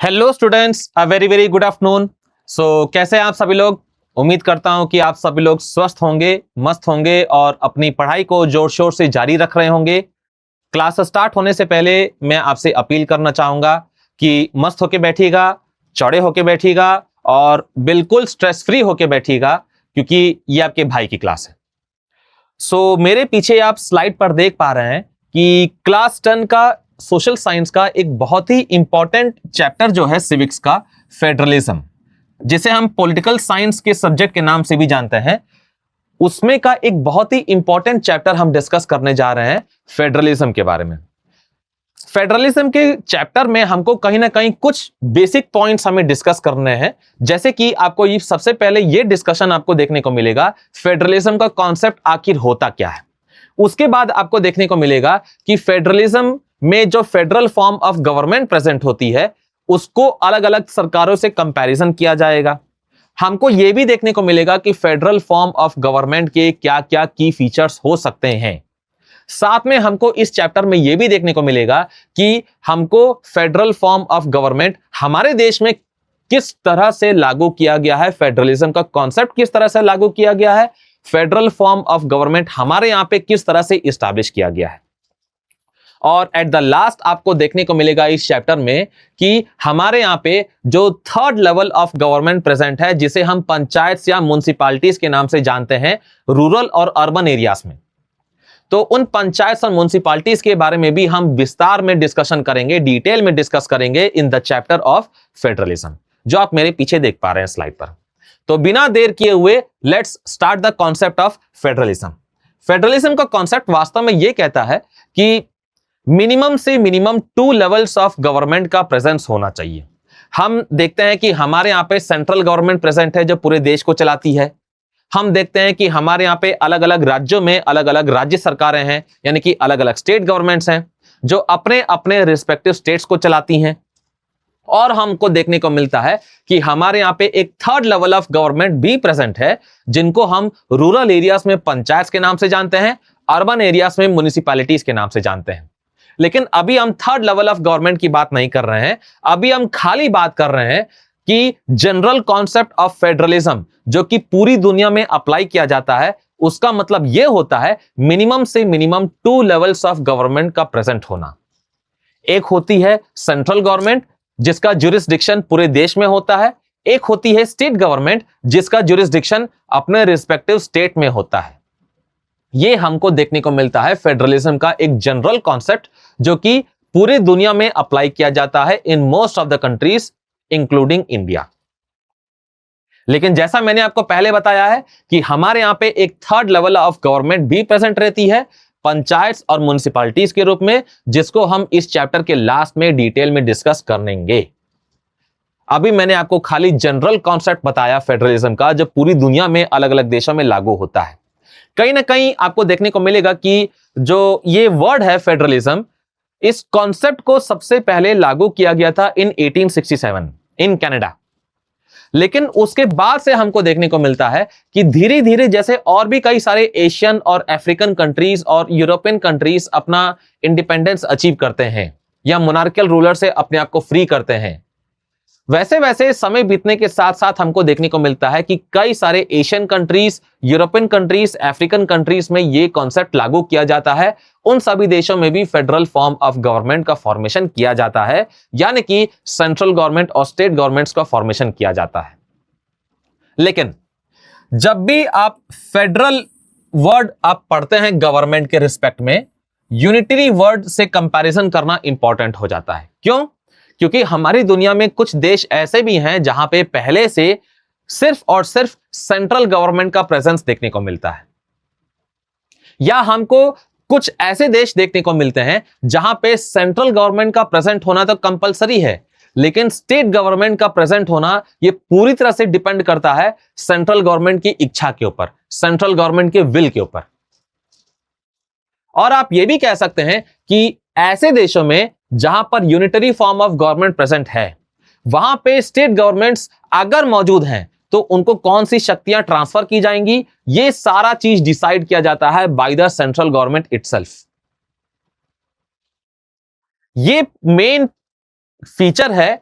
Hello students, a very very good afternoon. कैसे हैं आप सभी लोग। उम्मीद करता हूं कि आप सभी लोग स्वस्थ होंगे, मस्त होंगे और अपनी पढ़ाई को जोर शोर से जारी रख रहे होंगे। क्लास स्टार्ट होने से पहले मैं आपसे अपील करना चाहूंगा कि मस्त होके बैठिएगा, चौड़े होके बैठिएगा और बिल्कुल स्ट्रेस फ्री होके बैठिएगा, क्योंकि ये आपके भाई की क्लास है। मेरे पीछे आप स्लाइड पर देख पा रहे हैं कि क्लास 10 का सोशल साइंस का एक बहुत ही इंपॉर्टेंट चैप्टर जो है सिविक्स का, फेडरलिज्म, जिसे हम पॉलिटिकल साइंस के सब्जेक्ट के नाम से भी जानते हैं, उसमें का एक बहुत ही इंपॉर्टेंट चैप्टर हम डिस्कस करने जा रहे हैं फेडरलिज्म के बारे में। फेडरलिज्म के चैप्टर में हमको कहीं ना कहीं कुछ बेसिक पॉइंट्स हमें डिस्कस करने हैं। जैसे कि आपको ये सबसे पहले ये डिस्कशन आपको देखने को मिलेगा, फेडरलिज्म का कॉन्सेप्ट आखिर होता क्या है। उसके बाद आपको देखने को मिलेगा कि फेडरलिज्म में जो federal form of government present होती है, उसको अलग अलग सरकारों से कंपैरिजन किया जाएगा। हमको यह भी देखने को मिलेगा कि फेडरल फॉर्म ऑफ गवर्नमेंट के क्या क्या की फीचर्स हो सकते हैं। साथ में हमको इस चैप्टर में यह भी देखने को मिलेगा कि हमको फेडरल फॉर्म ऑफ गवर्नमेंट हमारे देश में किस तरह से लागू किया गया है, फेडरलिज्म का कॉन्सेप्ट किस तरह से लागू किया गया है, फेडरल फॉर्म ऑफ गवर्नमेंट हमारे यहां पे किस तरह से इस्टेब्लिश किया गया है। और एट द लास्ट आपको देखने को मिलेगा इस चैप्टर में कि हमारे यहां पे जो third level of government present है, जिसे हम पंचायत या म्युनिसिपैलिटीज के नाम से जानते हैं, रूरल और अर्बन एरियाज में, तो उन पंचायत और म्युनिसिपैलिटीज के बारे में भी हम विस्तार में डिस्कशन करेंगे, डिटेल में डिस्कस करेंगे in the chapter of federalism, जो आप मेरे पीछे देख पा रहे हैं स्लाइड पर। तो बिना देर किए हुए let's start the concept of federalism. Federalism का कॉन्सेप्ट वास्तव में यह कहता है कि मिनिमम से मिनिमम 2 लेवल्स ऑफ गवर्नमेंट का प्रेजेंस होना चाहिए। हम देखते हैं कि हमारे यहां पे सेंट्रल गवर्नमेंट प्रेजेंट है जो पूरे देश को चलाती है। हम देखते हैं कि हमारे यहां पे अलग अलग राज्यों में अलग अलग राज्य सरकारें हैं, यानी कि अलग अलग स्टेट गवर्नमेंट्स हैं जो अपने अपने रिस्पेक्टिव स्टेट्स को चलाती हैं। और हमको देखने को मिलता है कि हमारे यहां पे एक थर्ड लेवल ऑफ गवर्नमेंट भी प्रेजेंट है, जिनको हम रूरल एरियाज में पंचायत के नाम से जानते हैं, अर्बन एरियाज में म्युनिसिपैलिटीज के नाम से जानते हैं। लेकिन अभी हम थर्ड लेवल ऑफ गवर्नमेंट की बात नहीं कर रहे हैं, अभी हम खाली बात कर रहे हैं कि जनरल कॉन्सेप्ट ऑफ फेडरलिज्म जो कि पूरी दुनिया में अप्लाई किया जाता है, उसका मतलब यह होता है मिनिमम से मिनिमम 2 लेवल्स ऑफ गवर्नमेंट का प्रेजेंट होना। एक होती है सेंट्रल गवर्नमेंट जिसका ज्यूरिसडिक्शन पूरे देश में होता है, एक होती है स्टेट गवर्नमेंट जिसका ज्यूरिसडिक्शन अपने रिस्पेक्टिव स्टेट में होता है। यह हमको देखने को मिलता है फेडरलिज्म का एक जनरल कॉन्सेप्ट जो कि पूरी दुनिया में अप्लाई किया जाता है in most of the countries including India. लेकिन जैसा मैंने आपको पहले बताया है कि हमारे यहां पे एक थर्ड लेवल ऑफ गवर्नमेंट भी प्रेजेंट रहती है, पंचायत और म्युनिसिपैलिटीज के रूप में, जिसको हम इस चैप्टर के लास्ट में डिटेल में डिस्कस करेंगे। अभी मैंने आपको खाली जनरल कॉन्सेप्ट बताया फेडरलिज्म का, जो पूरी दुनिया में अलग अलग देशों में लागू होता है। कहीं ना कहीं आपको देखने को मिलेगा कि जो ये वर्ड है फेडरलिज्म, इस कॉन्सेप्ट को सबसे पहले लागू किया गया था इन 1867 इन कनाडा। लेकिन उसके बाद से हमको देखने को मिलता है कि धीरे धीरे जैसे और भी कई सारे एशियन और अफ्रीकन कंट्रीज और यूरोपियन कंट्रीज अपना इंडिपेंडेंस अचीव करते हैं या मोनार्कियल रूलर से अपने आप को फ्री करते हैं, वैसे वैसे समय बीतने के साथ साथ हमको देखने को मिलता है कि कई सारे Asian countries, European countries, African countries में यह कॉन्सेप्ट लागू किया जाता है। उन सभी देशों में भी फेडरल फॉर्म ऑफ गवर्नमेंट का फॉर्मेशन किया जाता है, यानी कि सेंट्रल गवर्नमेंट और स्टेट गवर्नमेंट्स का फॉर्मेशन किया जाता है। लेकिन जब भी आप फेडरल वर्ड आप पढ़ते हैं गवर्नमेंट के रिस्पेक्ट में, यूनिटरी वर्ड से कंपैरिजन करना इंपॉर्टेंट हो जाता है। क्यों? क्योंकि हमारी दुनिया में कुछ देश ऐसे भी हैं जहां पे पहले से सिर्फ और सिर्फ सेंट्रल गवर्नमेंट का प्रेजेंस देखने को मिलता है, या हमको कुछ ऐसे देश देखने को मिलते हैं जहां पे सेंट्रल गवर्नमेंट का प्रेजेंट होना तो कंपलसरी है, लेकिन स्टेट गवर्नमेंट का प्रेजेंट होना यह पूरी तरह से डिपेंड करता है सेंट्रल गवर्नमेंट की इच्छा के ऊपर, सेंट्रल गवर्नमेंट के विल के ऊपर। और आप यह भी कह सकते हैं कि ऐसे देशों में जहां पर unitary form of government present है, वहां पे स्टेट गवर्नमेंट्स अगर मौजूद हैं तो उनको कौन सी शक्तियां ट्रांसफर की जाएंगी, यह सारा चीज डिसाइड किया जाता है by the central government itself. ये मेन फीचर है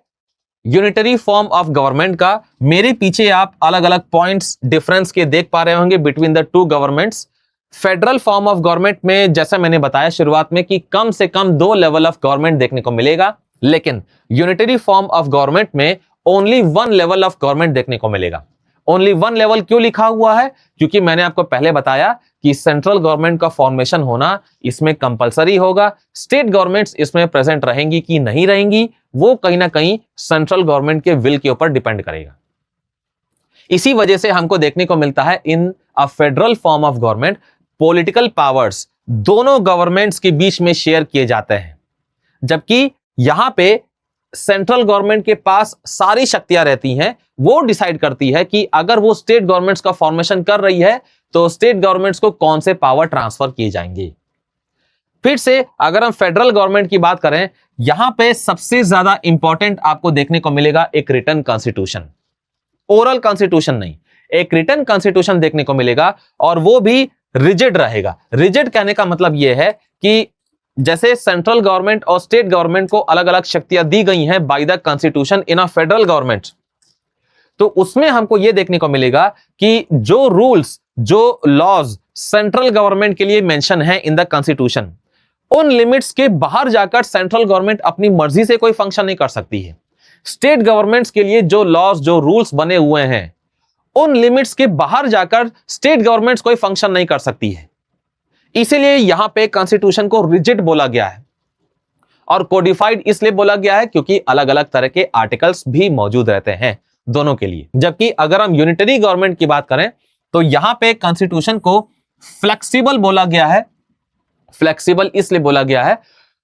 यूनिटरी फॉर्म ऑफ गवर्नमेंट का मेरे पीछे आप अलग अलग पॉइंट्स डिफरेंस के देख पा रहे होंगे between the two governments. Federal form of government में जैसा मैंने बताया शुरुआत में कि कम से कम 2 लेवल ऑफ गवर्नमेंट देखने को मिलेगा, लेकिन यूनिटरी फॉर्म ऑफ गवर्नमेंट में ओनली 1 लेवल ऑफ गवर्नमेंट देखने को मिलेगा। ओनली 1 लेवल क्यों लिखा हुआ है? क्योंकि मैंने आपको पहले बताया कि सेंट्रल गवर्नमेंट का फॉर्मेशन होना इसमें कंपलसरी होगा। स्टेट गवर्नमेंट्स इसमें प्रेजेंट रहेंगी कि नहीं रहेंगी, वो कहीं ना कहीं सेंट्रल गवर्नमेंट के विल के ऊपर डिपेंड करेगा। इसी वजह से हमको देखने को मिलता है in a federal form of government political powers दोनों गवर्नमेंट्स के बीच में शेयर किए जाते हैं, जबकि यहां पे सेंट्रल गवर्नमेंट के पास सारी शक्तियां रहती हैं। वो डिसाइड करती है कि अगर वो स्टेट गवर्नमेंट्स का फॉर्मेशन कर रही है तो स्टेट गवर्नमेंट्स को कौन से पावर ट्रांसफर किए जाएंगे। फिर से अगर हम फेडरल गवर्नमेंट की बात करें, यहां पे सबसे ज्यादा इंपॉर्टेंट आपको देखने को मिलेगा एक रिटन कॉन्स्टिट्यूशन, ओरल कॉन्स्टिट्यूशन नहीं, एक रिटन कॉन्स्टिट्यूशन देखने को मिलेगा, और वो भी रिजिड रहेगा। रिजिड कहने का मतलब यह है कि जैसे सेंट्रल गवर्नमेंट और स्टेट गवर्नमेंट को अलग अलग शक्तियां दी गई हैं by the constitution in a federal government, तो उसमें हमको यह देखने को मिलेगा कि जो रूल्स, जो लॉज सेंट्रल गवर्नमेंट के लिए मेंशन है इन द कॉन्स्टिट्यूशन, उन लिमिट्स के बाहर जाकर सेंट्रल गवर्नमेंट अपनी मर्जी से कोई फंक्शन नहीं कर सकती है। स्टेट गवर्नमेंट्स के लिए जो लॉज, जो रूल्स बने हुए हैं, उन लिमिट्स के बाहर जाकर स्टेट गवर्नमेंट्स कोई फंक्शन नहीं कर सकती है। इसीलिए यहां पे कॉन्स्टिट्यूशन को रिजिड बोला गया है, और कोडिफाइड इसलिए बोला गया है क्योंकि अलग अलग तरह के आर्टिकल्स भी मौजूद रहते हैं दोनों के लिए। जबकि अगर हम यूनिटरी गवर्नमेंट की बात करें तो यहां पे कॉन्स्टिट्यूशन को फ्लेक्सिबल बोला गया है। फ्लेक्सिबल इसलिए बोला गया है,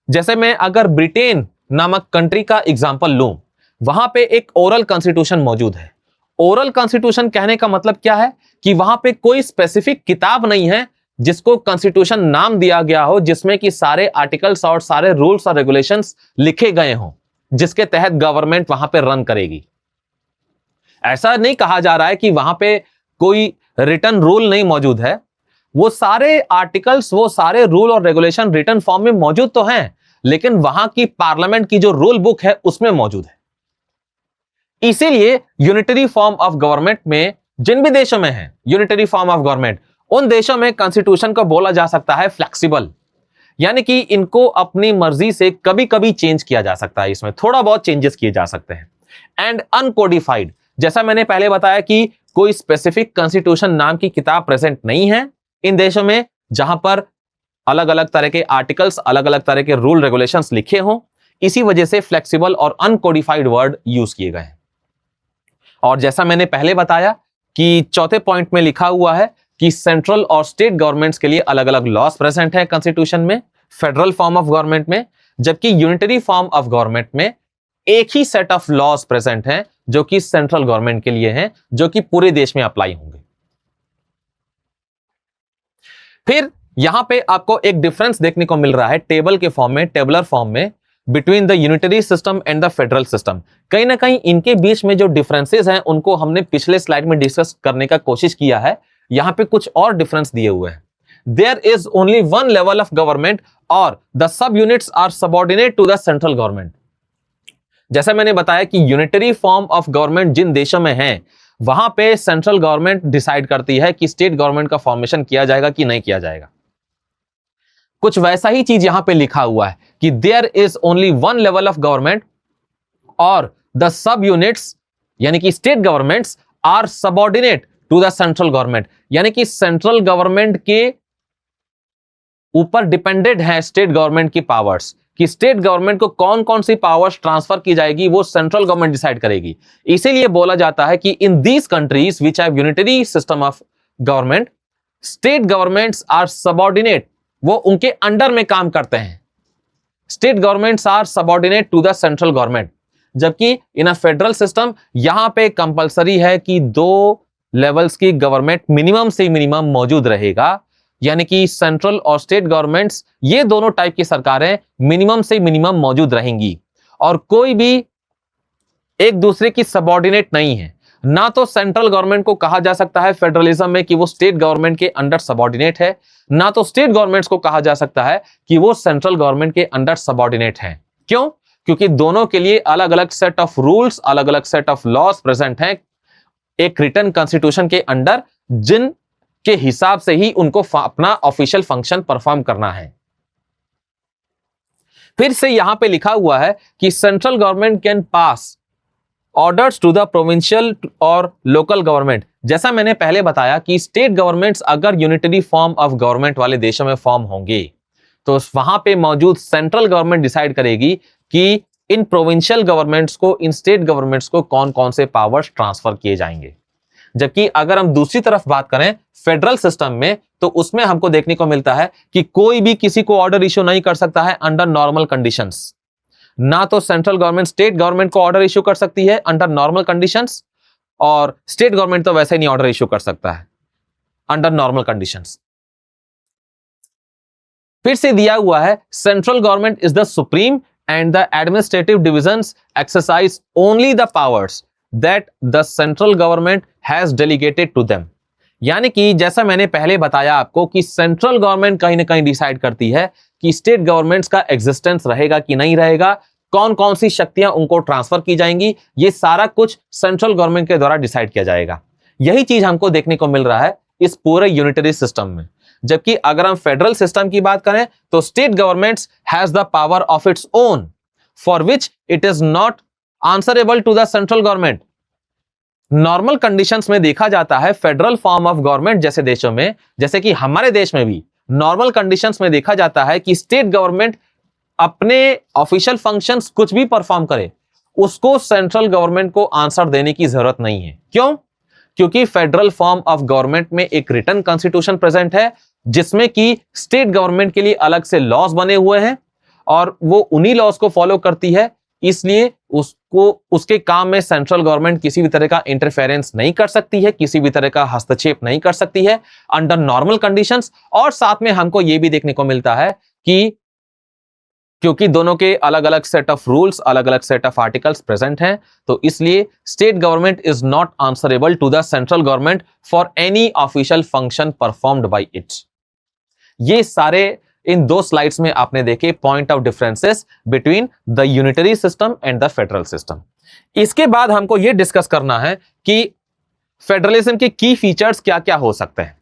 जैसे मैं अगर ब्रिटेन नामक कंट्री का एग्जांपल लूं, वहां पे एक ओरल कॉन्स्टिट्यूशन मौजूद है। ओरल कॉन्स्टिट्यूशन कहने का मतलब क्या है कि वहां पे कोई स्पेसिफिक किताब नहीं है जिसको कॉन्स्टिट्यूशन नाम दिया गया हो, जिसमें कि सारे आर्टिकल्स और सारे रूल्स और रेगुलेशंस लिखे गए हों, जिसके तहत गवर्नमेंट वहां पे रन करेगी। ऐसा नहीं कहा जा रहा है कि वहां पे कोई रिटन रूल नहीं मौजूद है। वो सारे आर्टिकल्स, वो सारे रूल और रेगुलेशन रिटन फॉर्म में मौजूद तो हैं, लेकिन वहां की पार्लियामेंट की जो रूल बुक है उसमें मौजूद है। इसीलिए यूनिटरी फॉर्म ऑफ गवर्नमेंट में जिन भी देशों में है यूनिटरी फॉर्म ऑफ गवर्नमेंट, उन देशों में कॉन्स्टिट्यूशन को बोला जा सकता है फ्लेक्सिबल, यानी कि इनको अपनी मर्जी से कभी कभी चेंज किया जा सकता है, इसमें थोड़ा बहुत चेंजेस किए जा सकते हैं। एंड अनकोडिफाइड, जैसा मैंने पहले बताया कि कोई स्पेसिफिक कॉन्स्टिट्यूशन नाम की किताब प्रेजेंट नहीं है इन देशों में जहां पर अलग अलग तरह के आर्टिकल्स, अलग अलग तरह के रूल रेगुलेशंस लिखे हों। इसी वजह से फ्लेक्सिबल और अनकोडिफाइड वर्ड यूज किए गए हैं। और जैसा मैंने पहले बताया कि चौथे पॉइंट में लिखा हुआ है कि सेंट्रल और स्टेट गवर्नमेंट्स के लिए अलग अलग लॉस प्रेजेंट है कॉन्स्टिट्यूशन में, फेडरल फॉर्म ऑफ गवर्नमेंट में, जबकि यूनिटरी फॉर्म ऑफ गवर्नमेंट में एक ही सेट ऑफ लॉस प्रेजेंट हैं जो कि सेंट्रल गवर्नमेंट के लिए हैं, जो कि पूरे देश में अप्लाई होंगे। फिर यहां पे आपको एक डिफरेंस देखने को मिल रहा है टेबल के फॉर्म में, टेबुलर फॉर्म में, between the unitary system and the federal system. कहीं ना कहीं इनके बीच में जो डिफरेंसेस हैं उनको हमने पिछले स्लाइड में डिस्कस करने का कोशिश किया है। यहां पे कुछ और डिफरेंस दिए हुए हैं। There is only 1 level of government और the sub units are subordinate to the central government. जैसा मैंने बताया कि यूनिटरी फॉर्म ऑफ गवर्नमेंट जिन देशों में है, वहां पे सेंट्रल गवर्नमेंट डिसाइड करती है कि स्टेट गवर्नमेंट का फॉर्मेशन किया जाएगा कि नहीं किया जाएगा। कुछ वैसा ही चीज यहां पे लिखा हुआ है कि there is only 1 level of government और द सब यूनिट्स यानी कि state governments are subordinate to the central government, यानी कि सेंट्रल गवर्नमेंट के ऊपर डिपेंडेंट है स्टेट गवर्नमेंट की पावर्स, कि स्टेट गवर्नमेंट को कौन कौन सी पावर्स ट्रांसफर की जाएगी वो सेंट्रल गवर्नमेंट डिसाइड करेगी। इसीलिए बोला जाता है कि in these countries which have unitary system of government, state governments are subordinate, वो उनके अंडर में काम करते हैं। State governments are subordinate to the central government, जबकि इन अ फेडरल सिस्टम यहां पे कंपलसरी है कि 2 लेवल्स की गवर्नमेंट मिनिमम से मिनिमम मौजूद रहेगा, यानी कि सेंट्रल और स्टेट गवर्नमेंट्स ये दोनों टाइप की सरकारें मिनिमम से मिनिमम मौजूद रहेंगी और कोई भी एक दूसरे की सबऑर्डिनेट नहीं है। ना तो सेंट्रल गवर्नमेंट को कहा जा सकता है फेडरलिज्म में कि वो स्टेट गवर्नमेंट के अंडर सबऑर्डिनेट है, ना तो स्टेट गवर्नमेंट्स को कहा जा सकता है कि वो सेंट्रल गवर्नमेंट के अंडर सबऑर्डिनेट है। क्यों? क्योंकि दोनों के लिए अलग अलग सेट ऑफ रूल्स, अलग अलग सेट ऑफ लॉज प्रेजेंट हैं एक रिटन कॉन्स्टिट्यूशन के अंडर, जिन के हिसाब से ही उनको अपना ऑफिशियल फंक्शन परफॉर्म करना है। फिर से यहां पे लिखा हुआ है कि central government can pass orders to the provincial और लोकल गवर्नमेंट। जैसा मैंने पहले बताया कि स्टेट गवर्नमेंट्स अगर यूनिटरी फॉर्म ऑफ गवर्नमेंट वाले देशों में फॉर्म होंगे तो वहां पे मौजूद सेंट्रल गवर्नमेंट डिसाइड करेगी कि इन प्रोविंशियल गवर्नमेंट्स को, इन स्टेट गवर्नमेंट्स को कौन कौन से पावर्स ट्रांसफर किए जाएंगे। जबकि अगर हम दूसरी तरफ बात करें फेडरल सिस्टम में, तो उसमें हमको देखने को मिलता है कि कोई भी किसी को ऑर्डर इश्यू नहीं कर सकता है अंडर नॉर्मल कंडीशंस। ना तो सेंट्रल गवर्नमेंट स्टेट गवर्नमेंट को ऑर्डर इश्यू कर सकती है अंडर नॉर्मल कंडीशंस, और स्टेट गवर्नमेंट तो वैसे ही नहीं ऑर्डर इश्यू कर सकता है अंडर नॉर्मल कंडीशंस। फिर से दिया हुआ है central government is the supreme and the administrative divisions exercise only the powers that the central government has delegated to them. यानी कि जैसा मैंने पहले बताया आपको कि सेंट्रल गवर्नमेंट कहीं ना कहीं डिसाइड करती है कि स्टेट गवर्नमेंट्स का एग्जिस्टेंस रहेगा कि नहीं रहेगा, कौन कौन सी शक्तियां उनको ट्रांसफर की जाएंगी, ये सारा कुछ सेंट्रल गवर्नमेंट के द्वारा डिसाइड किया जाएगा। यही चीज हमको देखने को मिल रहा है इस पूरे यूनिटरी सिस्टम में। जबकि अगर हम फेडरल सिस्टम की बात करें तो state governments has the power of its own for which it is not answerable to the central government. Normal conditions में देखा जाता है फेडरल फॉर्म ऑफ गवर्नमेंट जैसे देशों में, जैसे कि हमारे देश में भी नॉर्मल कंडीशंस में देखा जाता है कि स्टेट गवर्नमेंट अपने ऑफिशियल फंक्शंस कुछ भी परफॉर्म करे, उसको सेंट्रल गवर्नमेंट को आंसर देने की जरूरत नहीं है। क्यों? क्योंकि फेडरल फॉर्म ऑफ गवर्नमेंट में एक रिटन कॉन्स्टिट्यूशन प्रेजेंट है जिसमें कि स्टेट गवर्नमेंट के लिए अलग से लॉज बने हुए हैं और वो उन्हीं लॉज को फॉलो करती है, इसलिए उसको उसके काम में सेंट्रल गवर्नमेंट किसी भी तरह का इंटरफेरेंस नहीं कर सकती है, किसी भी तरह का हस्तक्षेप नहीं कर सकती है अंडर नॉर्मल कंडीशंस। और साथ में हमको यह भी देखने को मिलता है कि क्योंकि दोनों के अलग अलग सेट ऑफ रूल्स, अलग अलग सेट ऑफ आर्टिकल्स प्रेजेंट हैं, तो इसलिए state government is not answerable to the central government for any official function performed by it. ये सारे इन दो स्लाइड्स में आपने देखे point of differences between the unitary system and the federal system. इसके बाद हमको यह डिस्कस करना है कि फेडरलिज्म के की फीचर्स क्या क्या हो सकते हैं।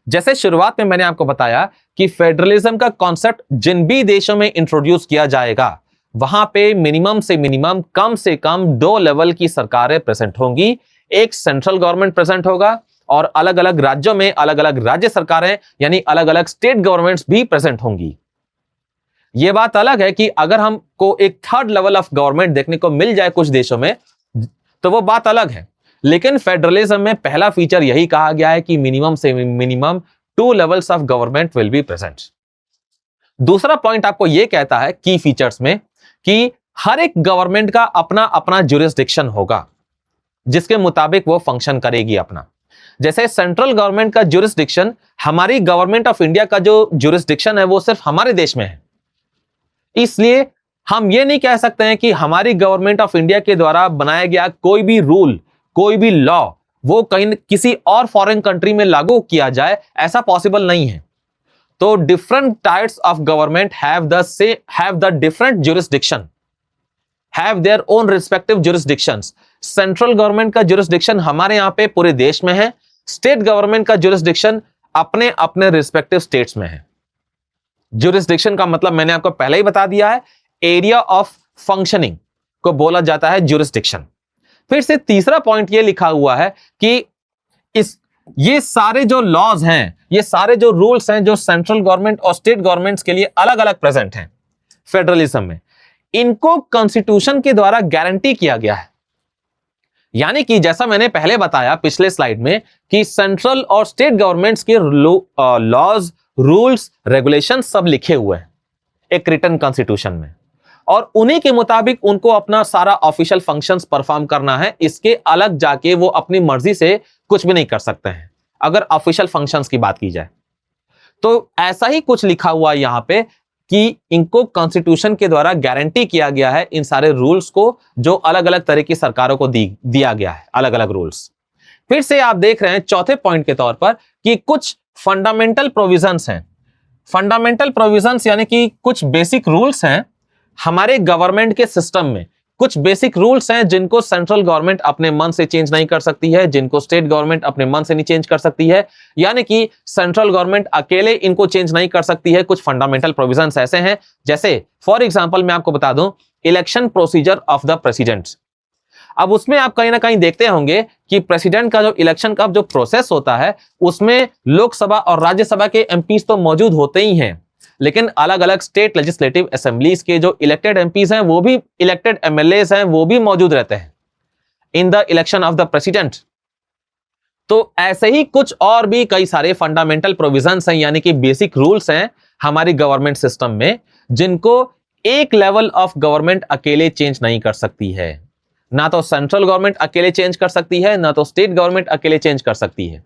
जैसे शुरुआत में मैंने आपको बताया कि फेडरलिज्म का कॉन्सेप्ट जिन भी देशों में इंट्रोड्यूस किया जाएगा वहां पे मिनिमम से मिनिमम, कम से कम 2 लेवल की सरकारें प्रेजेंट होंगी। एक सेंट्रल गवर्नमेंट प्रेजेंट होगा और अलग अलग राज्यों में अलग अलग राज्य सरकारें यानी अलग अलग स्टेट गवर्नमेंट्स भी प्रेजेंट होंगी। यह बात अलग है कि अगर हमको एक थर्ड लेवल ऑफ गवर्नमेंट देखने को मिल जाए कुछ देशों में तो वो बात अलग है, लेकिन फेडरलिज्म में पहला फीचर यही कहा गया है कि मिनिमम से minimum 2 levels of government will be present. दूसरा पॉइंट आपको यह कहता है की फीचर्स में कि हर एक गवर्नमेंट का अपना अपना ज्यूरिसडिक्शन होगा जिसके मुताबिक वो फंक्शन करेगी अपना। जैसे सेंट्रल गवर्नमेंट का ज्यूरिसडिक्शन, हमारी गवर्नमेंट ऑफ इंडिया का जो ज्यूरिसडिक्शन है वो सिर्फ हमारे देश में है, इसलिए हम ये नहीं कह सकते हैं कि हमारी गवर्नमेंट ऑफ इंडिया के द्वारा बनाया गया कोई भी रूल, कोई भी लॉ वो कहीं किसी और फॉरेन कंट्री में लागू किया जाए, ऐसा पॉसिबल नहीं है। तो different types of government have the different jurisdiction, have their own respective jurisdictions. Central government का ज्यूरिसडिक्शन हमारे यहां पे पूरे देश में है, स्टेट गवर्नमेंट का ज्यूरिसडिक्शन अपने अपने रिस्पेक्टिव स्टेट्स में है। ज्यूरिसडिक्शन का मतलब मैंने आपको पहले ही बता दिया है, एरिया ऑफ फंक्शनिंग को बोला जाता है ज्यूरिसडिक्शन। फिर से तीसरा पॉइंट ये लिखा हुआ है कि ये सारे जो लॉज हैं, ये सारे जो रूल्स हैं जो सेंट्रल गवर्नमेंट और स्टेट गवर्नमेंट्स के लिए अलग अलग प्रेजेंट हैं फेडरलिज्म में, इनको कॉन्स्टिट्यूशन के द्वारा गारंटी किया गया है। यानी कि जैसा मैंने पहले बताया पिछले स्लाइड में कि सेंट्रल और स्टेट गवर्नमेंट्स के लॉज, रूल्स, रेगुलेशन सब लिखे हुए हैं एक रिटन कॉन्स्टिट्यूशन में, और उन्हीं के मुताबिक उनको अपना सारा ऑफिशियल फंक्शंस परफॉर्म करना है। इसके अलग जाके वो अपनी मर्जी से कुछ भी नहीं कर सकते हैं अगर ऑफिशियल फंक्शंस की बात की जाए। तो ऐसा ही कुछ लिखा हुआ है यहां पे कि इनको कॉन्स्टिट्यूशन के द्वारा गारंटी किया गया है इन सारे रूल्स को जो अलग अलग तरह की सरकारों को दिया गया है, अलग अलग रूल्स। फिर से आप देख रहे हैं चौथे पॉइंट के तौर पर कि कुछ फंडामेंटल प्रोविजंस हैं। फंडामेंटल प्रोविजंस यानी कि कुछ बेसिक रूल्स हैं हमारे गवर्नमेंट के सिस्टम में कुछ बेसिक रूल्स हैं जिनको सेंट्रल गवर्नमेंट अपने मन से चेंज नहीं कर सकती है, जिनको स्टेट गवर्नमेंट अपने मन से नहीं चेंज कर सकती है, यानी कि सेंट्रल गवर्नमेंट अकेले इनको चेंज नहीं कर सकती है। कुछ फंडामेंटल प्रोविजंस ऐसे हैं, जैसे फॉर एग्जांपल मैं आपको बता दूं, election procedure of the president. अब उसमें आप कहीं ना कहीं देखते होंगे कि प्रेसिडेंट का जो इलेक्शन का जो प्रोसेस होता है उसमें लोकसभा और राज्यसभा के एमपीज तो मौजूद होते ही हैं, लेकिन अलग अलग स्टेट लेजिस्लेटिव असेंबलीज के जो इलेक्टेड एमपीज हैं, वो भी इलेक्टेड एमएलएस हैं, वो भी मौजूद रहते हैं in the election of the president. तो ऐसे ही कुछ और भी कई सारे फंडामेंटल प्रोविजंस हैं, यानी कि बेसिक रूल्स हैं हमारी गवर्नमेंट सिस्टम में, जिनको एक लेवल ऑफ गवर्नमेंट अकेले चेंज नहीं कर सकती है। ना तो सेंट्रल गवर्नमेंट अकेले चेंज कर सकती है, ना तो स्टेट गवर्नमेंट अकेले चेंज कर सकती है।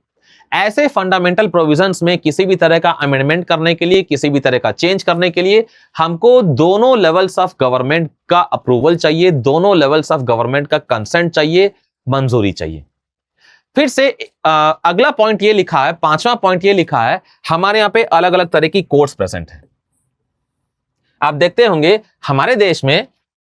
ऐसे फंडामेंटल प्रोविजंस में किसी भी तरह का अमेंडमेंट करने के लिए, किसी भी तरह का चेंज करने के लिए हमको दोनों लेवल्स ऑफ गवर्नमेंट का अप्रूवल चाहिए, दोनों लेवल्स ऑफ गवर्नमेंट का कंसेंट चाहिए, मंजूरी चाहिए। फिर से अगला पॉइंट ये लिखा है, पांचवा पॉइंट ये लिखा है, हमारे यहां पे अलग अलग तरह की कोर्ट्स प्रेजेंट है। आप देखते होंगे हमारे देश में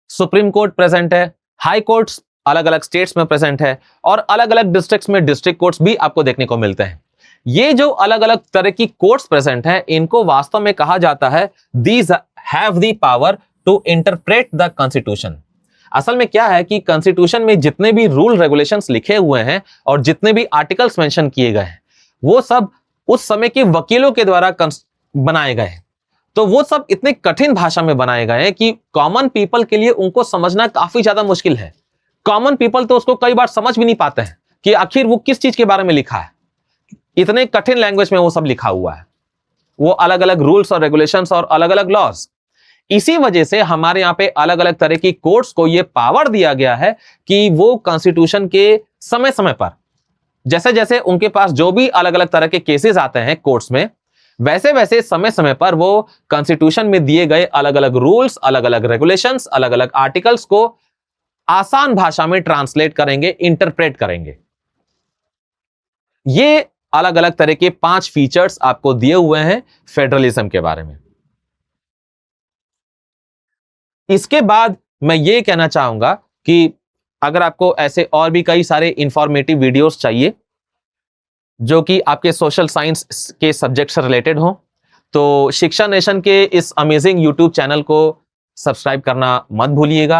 सुप्रीम कोर्ट प्रेजेंट है, हाई कोर्ट्स अलग अलग स्टेट्स में प्रेजेंट है, और अलग अलग डिस्ट्रिक्ट्स में डिस्ट्रिक्ट कोर्ट्स भी आपको देखने को मिलते हैं। ये जो अलग अलग तरह की कोर्ट्स प्रेजेंट हैं, इनको वास्तव में कहा जाता है these have the power to interpret the constitution. असल में क्या है कि कॉन्स्टिट्यूशन में जितने भी रूल रेगुलेशंस लिखे हुए हैं और जितने भी आर्टिकल्स मेंशन किए गए हैं, वो सब उस समय के वकीलों के द्वारा बनाए गए हैं। तो वो सब इतने कठिन भाषा में बनाए गए हैं कि कॉमन पीपल के लिए उनको समझना काफी ज्यादा मुश्किल है। कॉमन पीपल तो उसको कई बार समझ भी नहीं पाते हैं कि आखिर वो किस चीज के बारे में लिखा है। इतने कठिन लैंग्वेज में वो सब लिखा हुआ है, वो अलग अलग रूल्स और रेगुलेशंस और अलग अलग लॉज। इसी वजह से हमारे यहां पे अलग अलग तरह की कोर्ट्स को यह पावर दिया गया है कि वो कॉन्स्टिट्यूशन के समय समय पर, जैसे जैसे उनके पास जो भी अलग अलग तरह के केसेस आते हैं कोर्ट्स में, वैसे वैसे समय समय पर वो कॉन्स्टिट्यूशन में दिए गए अलग अलग रूल्स, अलग अलग रेगुलेशंस, अलग अलग आर्टिकल्स को आसान भाषा में ट्रांसलेट करेंगे, इंटरप्रेट करेंगे। ये अलग अलग तरह के 5 फीचर्स आपको दिए हुए हैं फेडरलिज्म के बारे में। इसके बाद मैं ये कहना चाहूंगा कि अगर आपको ऐसे और भी कई सारे इंफॉर्मेटिव वीडियोस चाहिए जो कि आपके सोशल साइंस के सब्जेक्ट से रिलेटेड हो, तो शिक्षा नेशन के इस अमेजिंग यूट्यूब चैनल को सब्सक्राइब करना मत भूलिएगा।